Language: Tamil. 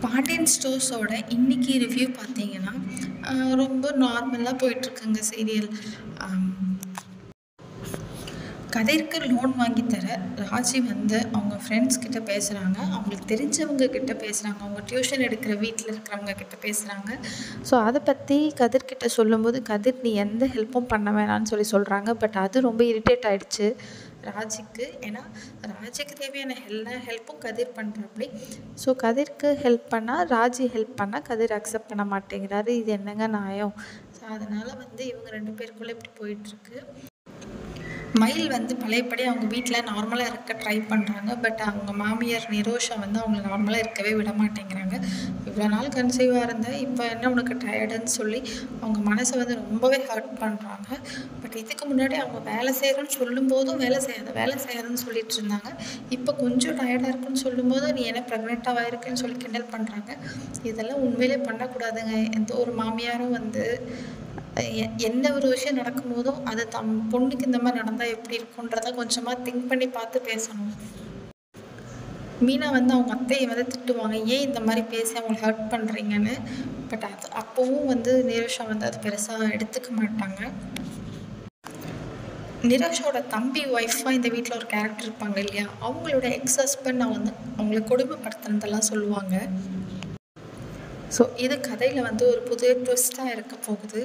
பாண்டியன் ஸ்டோர்ஸோட இன்னைக்கு ரிவ்யூ பார்த்தீங்கன்னா, ரொம்ப நார்மலா போயிட்டுருக்குங்க சீரியல். அம் கதிர்க்கு லோன் வாங்கி தர ராஜி வந்து அவங்க ஃப்ரெண்ட்ஸ் கிட்ட பேசுகிறாங்க. அவங்களுக்கு தெரிஞ்சவங்க கிட்ட பேசுகிறாங்க. அவங்க டியூஷன் எடுக்கிற வீட்டில் இருக்கிறவங்க கிட்ட பேசுகிறாங்க. ஸோ அதை பற்றி கதிர்கிட்ட சொல்லும்போது, கதிர் நீ எந்த ஹெல்ப்பும் பண்ண வேணான்னு சொல்கிறாங்க. பட் அது ரொம்ப இரிட்டேட் ஆகிடுச்சு ராஜிக்கு. ஏன்னா ராஜிக்கு தேவையான எல்லா ஹெல்ப்பும் கதிர் பண்ணுறாப்படி. ஸோ கதிர்க்கு ஹெல்ப் பண்ணால் ராஜி ஹெல்ப் பண்ணால் கதிர் அக்செப்ட் பண்ண மாட்டேங்கிறாரு. இது என்னங்க நியாயம்? ஸோ அதனால் வந்து இவங்க 2 பேருக்குள்ளே இப்படி போயிட்டுருக்கு. மயில் வந்து பழையபடி அவங்க வீட்டில் நார்மலாக இருக்க ட்ரை பண்ணுறாங்க. பட் அவங்க மாமியார் நிரோஷா வந்து அவங்கள நார்மலாக இருக்கவே விட மாட்டேங்கிறாங்க. இவ்வளோ நாள் கன்சீவாக இருந்தேன், இப்போ என்ன உனக்கு டயர்டுன்னு சொல்லி அவங்க மனசை வந்து ரொம்பவே ஹர்ட் பண்ணுறாங்க. பட் இதுக்கு முன்னாடி அவங்க வேலை செய்கிறேன்னு சொல்லும்போதும் வேலை செய்யாதுன்னு சொல்லிட்டு இருந்தாங்க. இப்போ கொஞ்சம் டயர்டாக இருக்குன்னு சொல்லும்போது நீ என்ன ப்ரெக்னெண்ட்டாக இருக்குன்னு சொல்லி கிண்டல் பண்ணுறாங்க. இதெல்லாம் உண்மையிலே பண்ணக்கூடாதுங்க. எந்த ஒரு மாமியாரும் வந்து எந்த ஒரு விஷயம் நடக்கும்போதும் அது தம் பொண்ணுக்கு இந்த மாதிரி நடந்தால் எப்படி இருக்குன்றத கொஞ்சமாக திங்க் பண்ணி பார்த்து பேசணும். மீனா வந்து அவங்க அத்தையை வந்து திட்டுவாங்க, ஏன் இந்த மாதிரி பேசி அவங்களை ஹர்ட் பண்ணுறீங்கன்னு. பட் அது அப்போவும் வந்து நிரோஷா வந்து அது பெருசாக எடுத்துக்க மாட்டாங்க. நிரோஷாவோட தம்பி ஒய்ஃபாக இந்த வீட்டில் ஒரு கேரக்டர் இருப்பாங்க இல்லையா, அவங்களோட எக்ஸ் ஹஸ்பண்ட் வந்து அவங்கள கொடுமைப்படுத்துனதெல்லாம் சொல்லுவாங்க. ஸோ இது கதையில் வந்து ஒரு புதிய ட்விஸ்ட்டாக இருக்க போகுது.